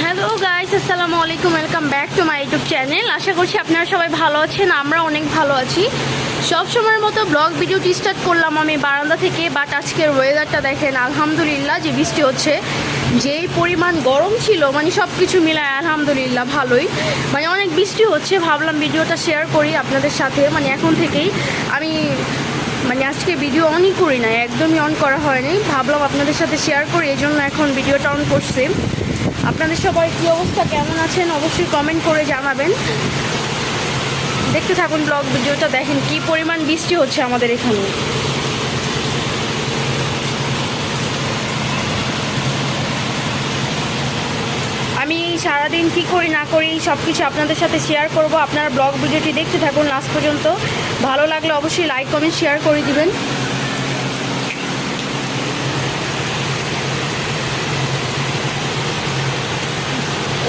Hello guys, আসসালামু আলাইকুম। Welcome back to my YouTube channel. আশা করছি আপনারা সবাই ভালো আছেন, আমরা অনেক ভালো আছি। সব সময়ের মতো ব্লগ ভিডিওটি স্টার্ট করলাম আমি বারান্দা থেকে। বাট আজকের ওয়েদারটা দেখেন, আলহামদুলিল্লাহ যে বৃষ্টি হচ্ছে। যেই পরিমাণ গরম ছিল, মানে সব কিছু মিলায় আলহামদুলিল্লাহ ভালোই, মানে অনেক বৃষ্টি হচ্ছে। ভাবলাম ভিডিওটা শেয়ার করি আপনাদের সাথে। মানে এখন থেকেই আমি আজকে ভিডিও অনই করি না, একদমই অন করা হয়নি। ভাবলাম আপনাদের সাথে শেয়ার করি, এই জন্য এখন ভিডিওটা অন করছি। আপনাদের সবাই কী অবস্থা, কেমন আছেন অবশ্যই কমেন্ট করে জানাবেন। দেখতে থাকুন ব্লগ ভিডিওটা, দেখেন কি পরিমাণ বৃষ্টি হচ্ছে আমাদের এখানে। আমি সারাদিন কী করি না করি সব কিছু আপনাদের সাথে শেয়ার করব। আপনারা ব্লগ ভিডিওটি দেখতে থাকুন লাস্ট পর্যন্ত। ভালো লাগলে অবশ্যই লাইক কমেন্ট শেয়ার করে দিবেন।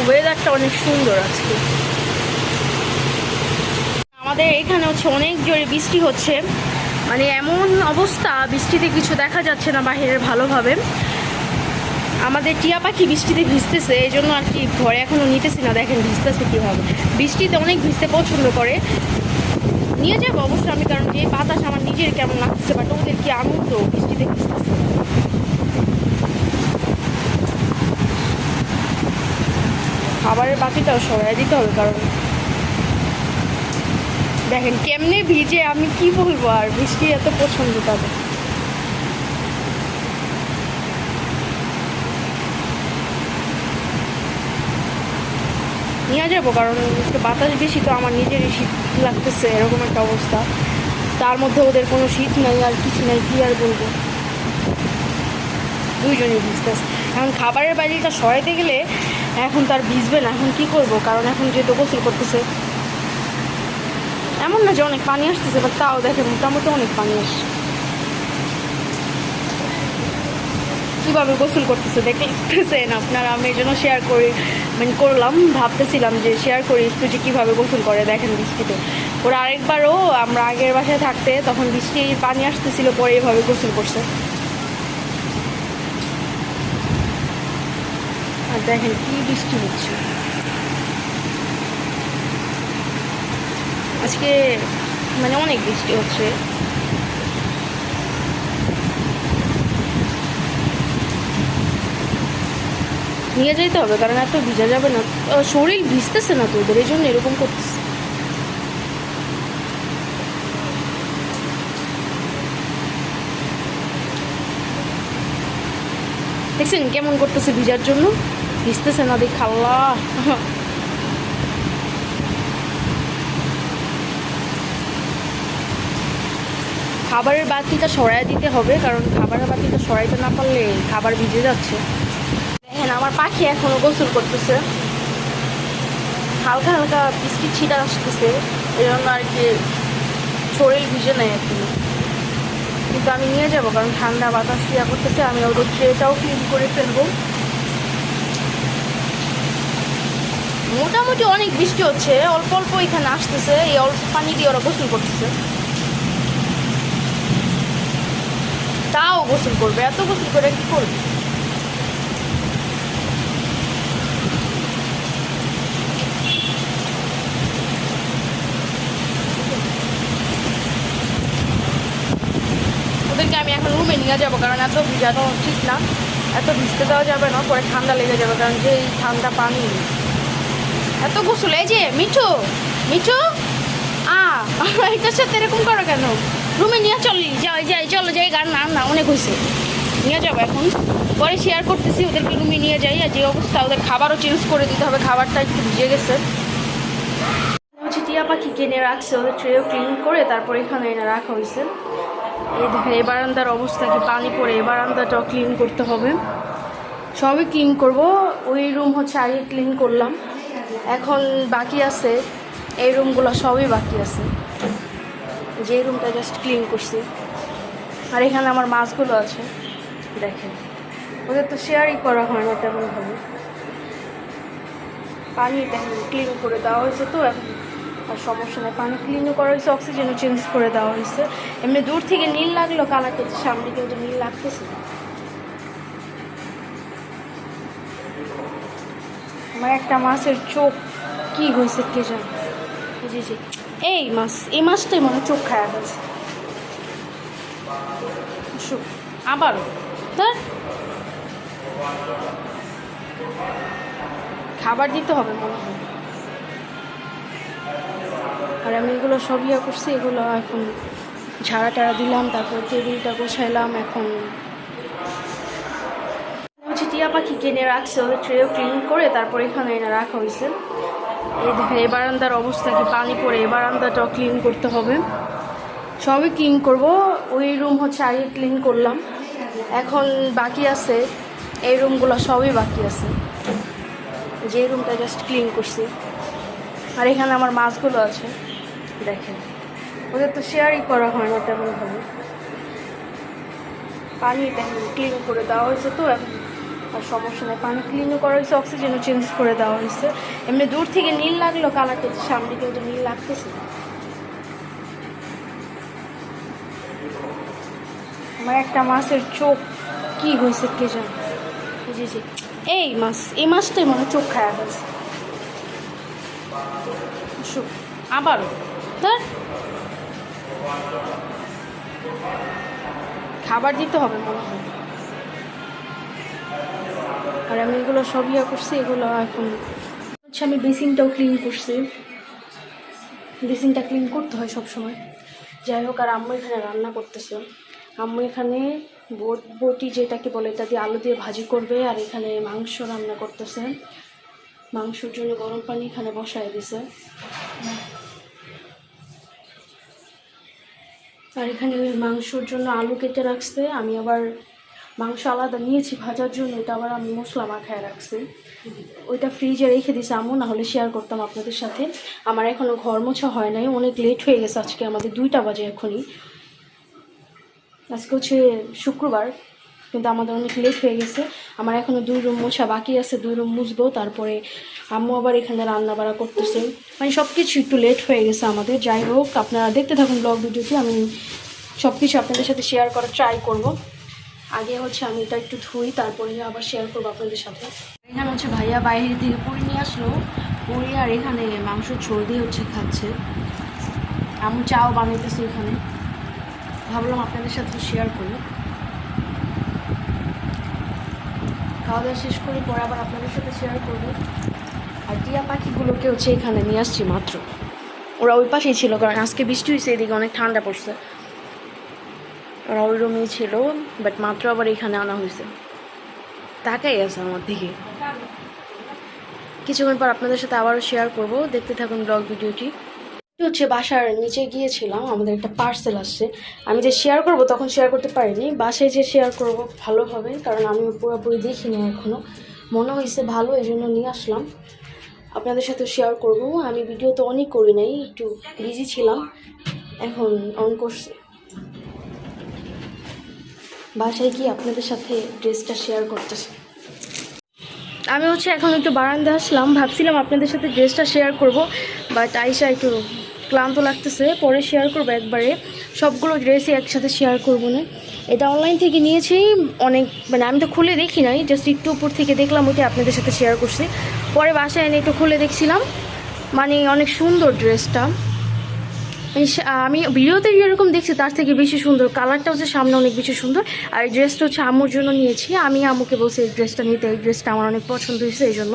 ওয়েদারটা অনেক সুন্দর আজকে। আমাদের এখানে হচ্ছে অনেক জোরে বৃষ্টি হচ্ছে, মানে এমন অবস্থা বৃষ্টিতে কিছু দেখা যাচ্ছে না বাহিরের ভালোভাবে। আমাদের টিয়া পাখি বৃষ্টিতে ভিজতেছে, এই জন্য আর কি ঘরে এখনও নিতেছি না। দেখেন ভিজতেছে কীভাবে, বৃষ্টিতে অনেক ভিজতে পছন্দ করে। নিয়ে যাবো অবশ্যই আমি, কারণ যে বাতাস আমার নিজের কেমন লাগতেছে, বাট ওদের কি আনন্দ বৃষ্টিতে ভিজতেছে। খাবারের বাকিটাও সরাই দিতে হবে, কারণ দেখেন কেমনে ভিজে, আমি কি বলবো। আর বৃষ্টি এত পছন্দ তাদের। নিয়ে যাবো, কারণ একটু বাতাস বেশি তো, আমার নিজেরই শীত লাগতেছে, এরকম একটা অবস্থা। তার মধ্যে ওদের কোনো শীত নেই আর কিছু নেই, কী আর বলবো। দুইজনই ভিজতেছে। এখন খাবারের বাইরেটা সরাইতে গেলে এখন তার ভিজবে না। এখন কি করব, কারণ এখন যেহেতু গোসল করতেছে, এমন না যে অনেক পানি আসতেছে, বাট তাও দেখেন মোটামুটি অনেক পানি আসছে। কীভাবে গোসল করতেছে দেখতেছেন আপনারা। আমি এই জন্য শেয়ার করি, করলাম, ভাবতেছিলাম যে শেয়ার করি একটু যে কীভাবে গোসল করে। দেখেন বৃষ্টিতে ওরা আরেকবারও, আমরা আগের বাসায় থাকতে তখন বৃষ্টির পানি আসতেছিল, পরে এভাবে গোসল করছে। আর দেখেন কি বৃষ্টি হচ্ছে আজকে, মানে অনেক বৃষ্টি হচ্ছে। নিয়ে যেতে হবে, কারণ এত ভিজা যাবে না, শরীর ভিজতেছে না তো ওদের, এই জন্য এরকম করতেছে। দেখছেন কেমন করতেছে ভিজার জন্য, ভিজতেছে না দেখ। আল্লাহ, খাবারের বাতিটা সরাই দিতে হবে, কারণ খাবারের বাতিটা সরাইতে না পারলে খাবার ভিজে যাচ্ছে। দেখেন আমার পাখি এখনো গোসল করতেছে, হালকা হালকা বৃষ্টির ছিটা আসতেছে, এই জন্য আর কি শরীর ভিজে নেয় এখনো। কিন্তু আমি নিয়ে যাব, কারণ ঠান্ডা বাতাস ইয়া করতেছে। আমি ওদের ট্রেটাও ক্লিন করে ফেলবো। মোটামুটি অনেক বৃষ্টি হচ্ছে, অল্প অল্প এখানে আসতেছে, এই অল্প পানি দিয়ে ওরা গোসল করতেছে। তাও গোসল করবে, এত গোসল করে কি করবে। ওদেরকে আমি এখন রুমে নিয়ে যাবো, কারণ এত ভিজানো ঠিক না, এত ভিজতে দেওয়া যাবে না, পরে ঠান্ডা লেগে যাবে। কারণ যে এই ঠান্ডা পানি, এত গোসল। এই যে মিঠু, মিঠু এটার সাথে এরকম করো কেন? রুমে নিয়ে চলি, যাই চলো যাই, গান না না অনেক হয়েছে, নিয়ে যাবো এখন, পরে শেয়ার করতেছি। ওদেরকে রুমে নিয়ে যাই। আর যে অবস্থা, ওদের খাবারও চেঞ্জ করে দিতে হবে, খাবারটা একটু ভিজে গেছে। হচ্ছে টিয়া পাখি কিনে রাখছে, ওদের ট্রেও ক্লিন করে তারপরে এখানে এনে রাখা হয়েছে। এই দেখেন এই বারান্দার অবস্থা কি, পানি পড়ে। এই বারান্দাটাও ক্লিন করতে হবে, সবই ক্লিন করব। ওই রুম হচ্ছে আগে ক্লিন করলাম, এখন বাকি আছে এই রুমগুলো, সবই বাকি আছে। যে রুমটা জাস্ট ক্লিন করছি। আর এখানে আমার মাছগুলো আছে, দেখেন ওদের তো শেয়ারই করা হয় না তেমনভাবে। পানি দেখেন ক্লিন করে দেওয়া হয়েছে তো এখন, আর সমস্যা নেই, পানি ক্লিনও করা হয়েছে, অক্সিজেনও চেঞ্জ করে দেওয়া হয়েছে। এমনি দূর থেকে নীল লাগলো কালারটা, সামনে কিন্তু নীল লাগতেছে। আমার একটা মাছের চোখ কি হয়েছে কে জানে। জি জি, এই মাছটাই মনে হয় চোখ খারাপ হয়েছে। আবারও ধর খাবার দিতে হবে মনে হয়। আর আমি এগুলো সব করছি, এগুলো এখন ঝাড়া টাড়া দিলাম, তারপর টেবিলটা গোছাইলাম। এখন হচ্ছে টিয়া পাখি কিনে রাখছে, ওদের ট্রেও ক্লিন করে তারপর এখানে এনে রাখা হয়েছে। এই দেখেন এই বারান্দার অবস্থা কি, পানি পড়ে এই বারান্দাটাও ক্লিন করতে হবে। সবই ক্লিন করব। ওই রুম হচ্ছে আগে ক্লিন করলাম, এখন বাকি আছে এই রুমগুলো সবই বাকি আছে। যে রুমটা জাস্ট ক্লিন করছি। আর এখানে আমার মাছগুলো আছে দেখেন, ওদের তো শেয়ারই করা হয় না তেমনভাবে। পানি দেখেন ক্লিন করে দেওয়া হয়েছে তো এখন আর সমস্যা নেই, পানি ক্লিনও করা হয়েছে, অক্সিজেনও চেঞ্জ করে দেওয়া হয়েছে। এমনি দূর থেকে নীল লাগলো, কালারটা সামনে কিন্তু নীল লাগতেছে। আমার একটা মাছের চোখ কি হয়েছে কে জানে। জি জি, এই মাছটাই মনে হয় চোখ খারাপ হয়েছে। আবারও ধর খাবার দিতে হবে মনে হয়। আর আমি এগুলো সব করছি, এগুলো এখন হচ্ছে আমি বেসিনটাও ক্লিন করছি। বেসিনটা ক্লিন করতে হয় সবসময়। যাই হোক, আর আম্মু এখানে রান্না করতেছে। আম্মু এখানে বটি যেটাকে বলে এটা দিয়ে আলু দিয়ে ভাজি করবে, আর এখানে মাংস রান্না করতেছে। মাংসের জন্য গরম পানি এখানে বসায় দিছে। আর এখানে মাংসর জন্য আলু কেটে রাখছে, আমি আবার মাংস আলাদা নিয়েছি ভাজার জন্য, এটা আবার আমি মশলা মাখায় রাখছি। ওইটা ফ্রিজে রেখে দিয়েছি আম্মু, নাহলে শেয়ার করতাম আপনাদের সাথে। আমার এখনও ঘর মোছা হয় নাই, অনেক লেট হয়ে গেছে। আজকে আমাদের 2টা বাজে এখনই। আজকে হচ্ছে শুক্রবার, কিন্তু আমাদের অনেক লেট হয়ে গেছে। আমার এখনও 2 রুম মোছা বাকি আছে, 2 রুম মুছবো। তারপরে আম্মু আবার এখানে রান্না বাড়া করতেছে, মানে সব কিছু একটু লেট হয়ে গেছে আমাদের। যাই হোক, আপনারা দেখতে থাকুন ব্লগ ভিডিওটি, আমি সব কিছু আপনাদের সাথে শেয়ার করার ট্রাই করব। আগে হচ্ছে আমি এটা একটু ধুই, তারপরে আবার শেয়ার করবো আপনাদের সাথে। এখানে হচ্ছে ভাইয়া বাইরে থেকে পুরি নিয়ে আসলো, পুরি আর এখানে মাংস ঝোল দিয়ে হচ্ছে খাচ্ছে। আমি চাও বানাইতেছি এখানে, ভাবলাম আপনাদের সাথে শেয়ার করি। খাওয়া দাওয়া শেষ করে পরে আবার আপনাদের সাথে শেয়ার করবো। আর টিয়া পাখিগুলোকে হচ্ছে এখানে নিয়ে আসছি মাত্র, ওরা ওই পাশেই ছিল, কারণ আজকে বৃষ্টি হয়েছে, এদিকে অনেক ঠান্ডা পড়ছে। ওরা ওই রুমেই ছিল, বাট মাত্র আবার এখানে আনা হয়েছে। তাকাই আছে আমার দিকে। কিছুক্ষণ পর আপনাদের সাথে আবারও শেয়ার করব, দেখতে থাকুন ব্লগ ভিডিওটি। হচ্ছে বাসার নিচে গিয়েছিলাম, আমাদের একটা পার্সেল আসছে। আমি যে শেয়ার করব তখন শেয়ার করতে পারিনি, বাসায় যে শেয়ার করব ভালো হবে, কারণ আমি পুরোপুরি দেখিনি এখনও। মনে হয়েছে ভালো, এই জন্য নিয়ে আসলাম, আপনাদের সাথে শেয়ার করব। আমি ভিডিও তো অনই করি নাই, একটু বিজি ছিলাম, এখন অন করছি। বাসায় গিয়ে আপনাদের সাথে ড্রেসটা শেয়ার করতেছি। আমি হচ্ছে এখন একটু বারান্দা আসলাম, ভাবছিলাম আপনাদের সাথে ড্রেসটা শেয়ার করব, বাট আইসা একটু ক্লান্ত লাগতেছে, পরে শেয়ার করবো একবারে। সবগুলো ড্রেসই একসাথে শেয়ার করবো না। এটা অনলাইন থেকে নিয়েছি, অনেক মানে আমি তো খুলে দেখি নাই, জাস্ট একটু উপর থেকে দেখলাম, ওইটা আপনাদের সাথে শেয়ার করছি। পরে বাসায় এনে একটু খুলে দেখছিলাম, মানে অনেক সুন্দর ড্রেসটা। আমি ভিডিওতে যেরকম দেখছি তার থেকে বেশি সুন্দর, কালারটা হচ্ছে সামনে অনেক বেশি সুন্দর। আর এই ড্রেসটা হচ্ছে আম্মুর জন্য নিয়েছি, আমি আম্মুকে বলছি এই ড্রেসটা নিতে, এই ড্রেসটা আমার অনেক পছন্দ হয়েছে এই জন্য।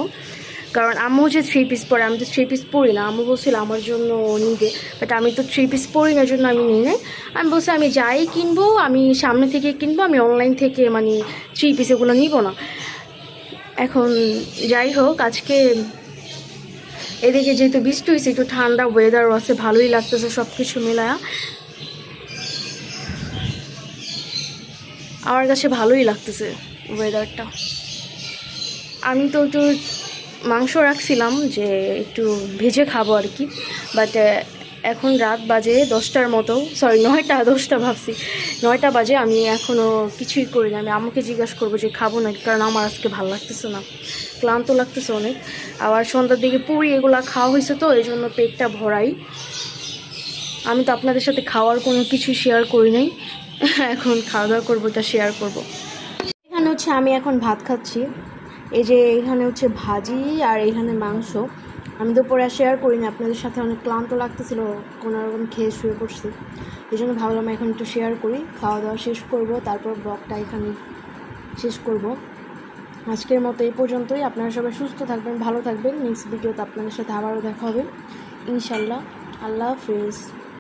কারণ আম্মু হচ্ছে 3 পিস পরে, আমি তো 3 পিস পরি না। আম্মু বলছিল আমার জন্য নিতে, বাট আমি তো 3 পিস পরি না, জন্য আমি নিই নাই। আমি বলছি আমি যাই কিনবো আমি সামনে থেকে কিনবো, আমি অনলাইন থেকে মানে 3 পিস এগুলো নিব না। এখন যাই হোক, আজকে এদিকে যেহেতু বৃষ্টি হয়েছে, একটু ঠান্ডা ওয়েদারও আছে, ভালোই লাগতেছে সব কিছু মিলায়া। আমার কাছে ভালোই লাগতেছে ওয়েদারটা। আমি তো একটু মাংস রাখছিলাম যে একটু ভেজে খাবো আর কি, বাট এখন রাত বাজে 10টার মতো, সরি 9টা, 10টা ভাবছি, 9টা বাজে। আমি এখনও কিছুই করি না। আমি আম্মুকে জিজ্ঞাসা করবো যে খাবো না, কারণ আমার আজকে ভালো লাগতেছে না, ক্লান্ত লাগতেছে অনেক। আবার সন্ধ্যার দিকে পুরি এগুলো খাওয়া হয়েছে, তো এই জন্য পেটটা ভরাই। আমি তো আপনাদের সাথে খাওয়ার কোনো কিছু শেয়ার করি নাই, এখন খাওয়া দাওয়া করবো, এটা শেয়ার করবো। এখানে হচ্ছে আমি এখন ভাত খাচ্ছি, এই যে এখানে হচ্ছে ভাজি আর এখানে মাংস। আমি দুপুরে শেয়ার করিনি আপনাদের সাথে, অনেক ক্লান্ত লাগতেছিল, কোনো রকম খেয়ে শুয়ে পড়ছি, এই জন্য ভাবলাম এখন একটু শেয়ার করি। খাওয়া দাওয়া শেষ করব, তারপর ব্লগটা এখানে শেষ করব। আজকের মতো এই পর্যন্তই। আপনারা সবাই সুস্থ থাকবেন, ভালো থাকবেন। নেক্সট ভিডিওতে আপনাদের সাথে আবারও দেখা হবে ইনশাল্লাহ। আল্লাহ হাফেজ।